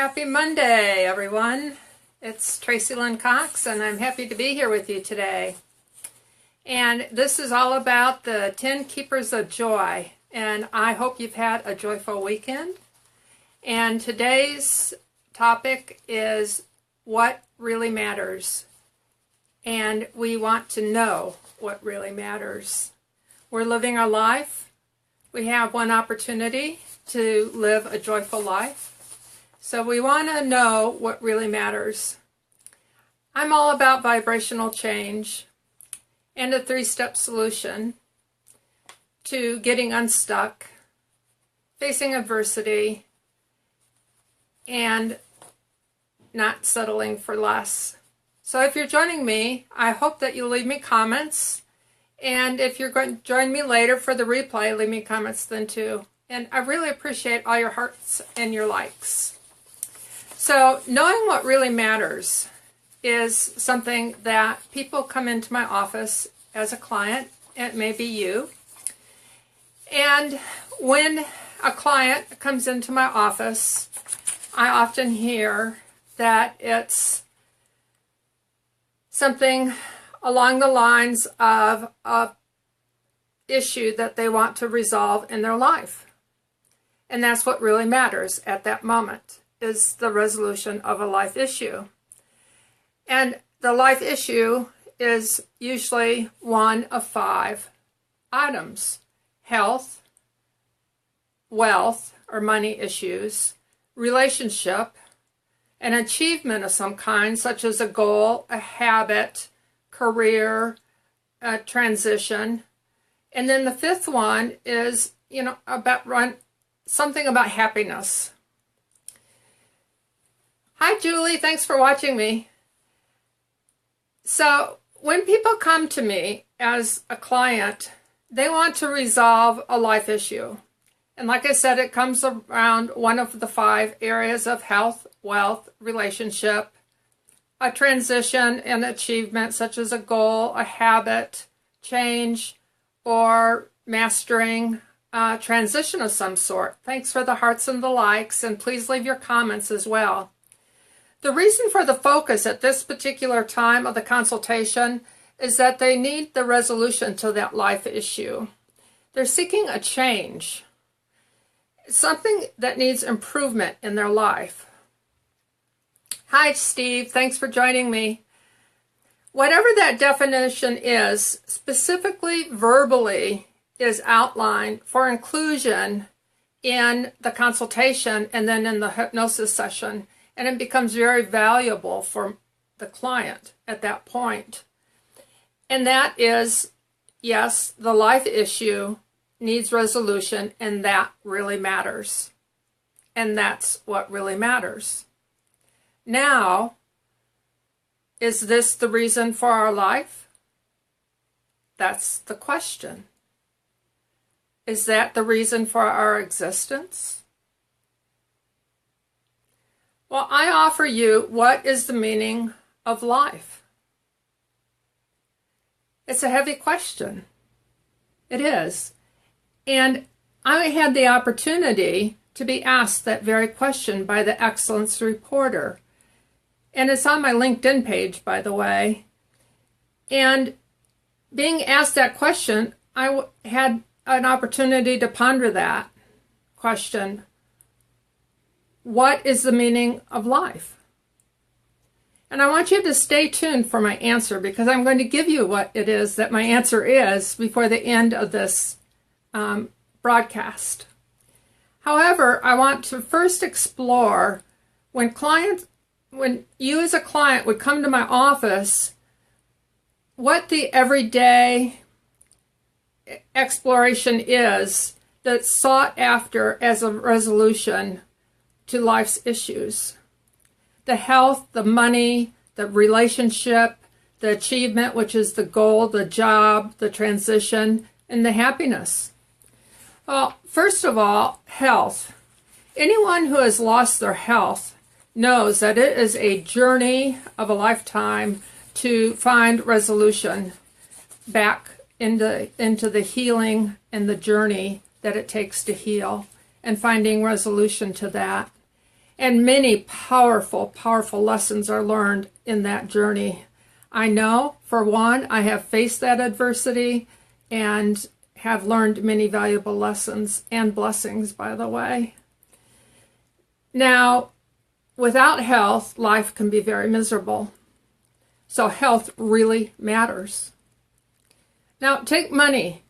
Happy Monday, everyone. It's Tracy Lynn Cox, and I'm happy to be here with you today. And this is all about the 10 Keepers of Joy, and I hope you've had a joyful weekend. And today's topic is what really matters. And we want to know what really matters. We're living our life. We have one opportunity to live a joyful life. So we want to know what really matters. I'm all about vibrational change and a 3-step solution to getting unstuck, facing adversity, and not settling for less. So if you're joining me, I hope that you'll leave me comments. And if you're going to join me later for the replay, leave me comments then too. And I really appreciate all your hearts and your likes. So knowing what really matters is something that people come into my office as a client. It may be you. And when a client comes into my office, I often hear that it's something along the lines of an issue that they want to resolve in their life. And that's what really matters at that moment, is the resolution of a life issue. And the life issue is usually one of 5 items: health, wealth or money issues, relationship, an achievement of some kind, such as a goal, a habit, career, a transition. And then the 5th one is, something about happiness. Hi, Julie. Thanks for watching me. So when people come to me as a client, they want to resolve a life issue. And like I said, it comes around one of the 5 areas of health, wealth, relationship, a transition and achievement, such as a goal, a habit, change, or mastering a transition of some sort. Thanks for the hearts and the likes, and please leave your comments as well. The reason for the focus at this particular time of the consultation is that they need the resolution to that life issue. They're seeking a change, something that needs improvement in their life. Hi, Steve. Thanks for joining me. Whatever that definition is, specifically verbally, is outlined for inclusion in the consultation and then in the hypnosis session. And it becomes very valuable for the client at that point. And that is, yes, the life issue needs resolution, and that really matters. And that's what really matters. Now, is this the reason for our life? That's the question. Is that the reason for our existence? Well, I offer you, what is the meaning of life? It's a heavy question. It is. And I had the opportunity to be asked that very question by the Excellence Reporter. And it's on my LinkedIn page, by the way. And being asked that question, I had an opportunity to ponder that question. What is the meaning of life? And I want you to stay tuned for my answer, because I'm going to give you what it is that my answer is before the end of this broadcast. However, I want to first explore when you as a client would come to my office, what the everyday exploration is that's sought after as a resolution to life's issues. The health, the money, the relationship, the achievement, which is the goal, the job, the transition, and the happiness. Well, first of all, health. Anyone who has lost their health knows that it is a journey of a lifetime to find resolution back into the healing and the journey that it takes to heal, and finding resolution to that. And many powerful, powerful lessons are learned in that journey. I know, for one, I have faced that adversity and have learned many valuable lessons and blessings, by the way. Now, without health, life can be very miserable. So health really matters. Now, take money.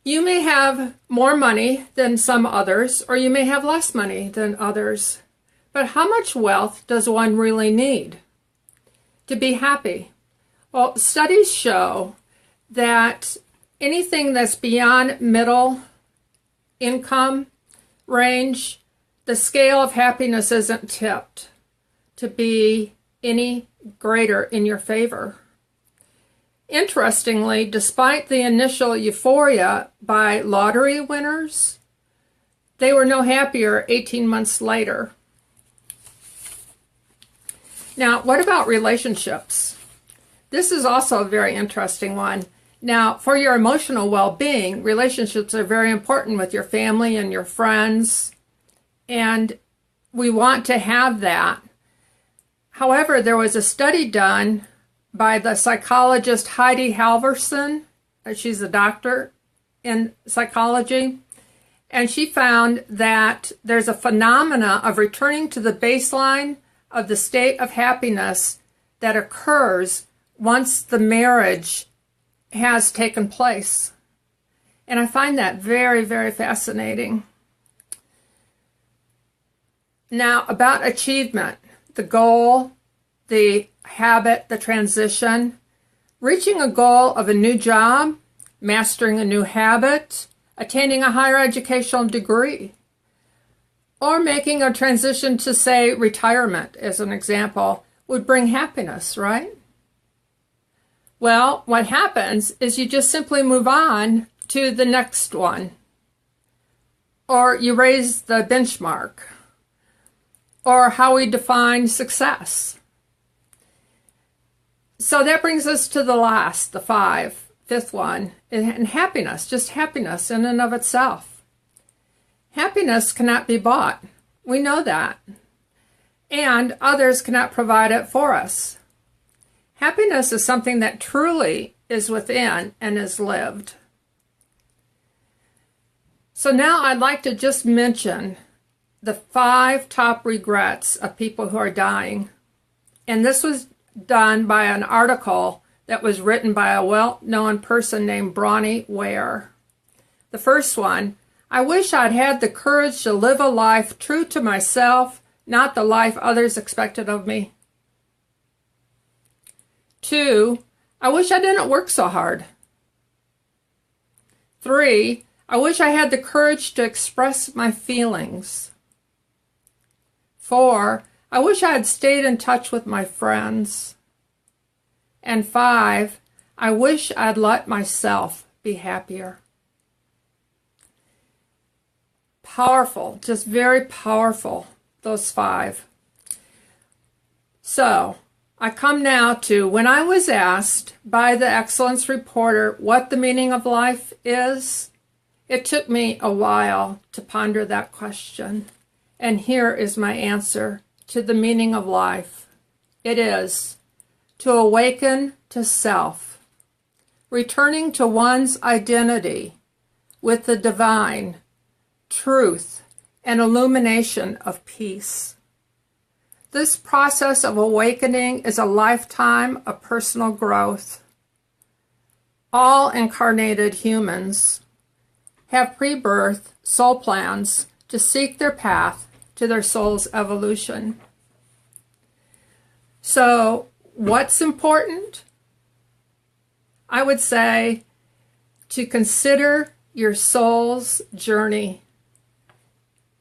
You may have more money than some others, or you may have less money than others. But how much wealth does one really need to be happy? Well, studies show that anything that's beyond middle income range, the scale of happiness isn't tipped to be any greater in your favor. Interestingly, despite the initial euphoria by lottery winners, they were no happier 18 months later. Now, what about relationships? This is also a very interesting one. Now, for your emotional well-being, relationships are very important with your family and your friends, and we want to have that. However, there was a study done by the psychologist Heidi Halvorson. She's a doctor in psychology, and she found that there's a phenomena of returning to the baseline of the state of happiness that occurs once the marriage has taken place. And I find that very, very fascinating. Now, about achievement, the goal, the habit, the transition, reaching a goal of a new job, mastering a new habit, attaining a higher educational degree, or making a transition to, say, retirement, as an example, would bring happiness, right? Well, what happens is you just simply move on to the next one, or you raise the benchmark, or how we define success. So that brings us to the fifth one, and happiness, just happiness in and of itself. Happiness cannot be bought. We know that. And others cannot provide it for us. Happiness is something that truly is within and is lived. So now I'd like to just mention the 5 top regrets of people who are dying. And this was done by an article that was written by a well-known person named Bronnie Ware. The first one, I wish I'd had the courage to live a life true to myself, not the life others expected of me. 2, I wish I didn't work so hard. 3, I wish I had the courage to express my feelings. 4, I wish I had stayed in touch with my friends. And 5, I wish I'd let myself be happier. Powerful, just very powerful, those 5. So, I come now to when I was asked by the Excellence Reporter what the meaning of life is, it took me a while to ponder that question. And here is my answer to the meaning of life. It is to awaken to self, returning to one's identity with the divine, truth, and illumination of peace. This process of awakening is a lifetime of personal growth. All incarnated humans have pre-birth soul plans to seek their path to their soul's evolution. So, what's important? I would say to consider your soul's journey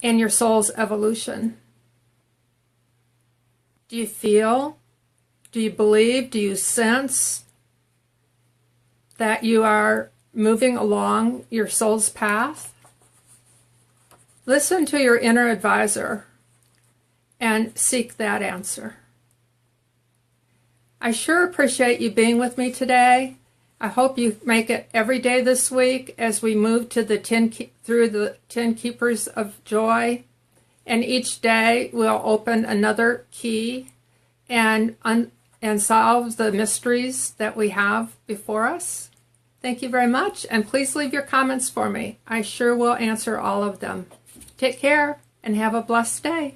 and your soul's evolution. Do you feel? Do you believe? Do you sense that you are moving along your soul's path? Listen to your inner advisor and seek that answer. I sure appreciate you being with me today. I hope you make it every day this week as we move to through the 10 Keepers of Joy. And each day we'll open another key and solve the mysteries that we have before us. Thank you very much, and please leave your comments for me. I sure will answer all of them. Take care and have a blessed day.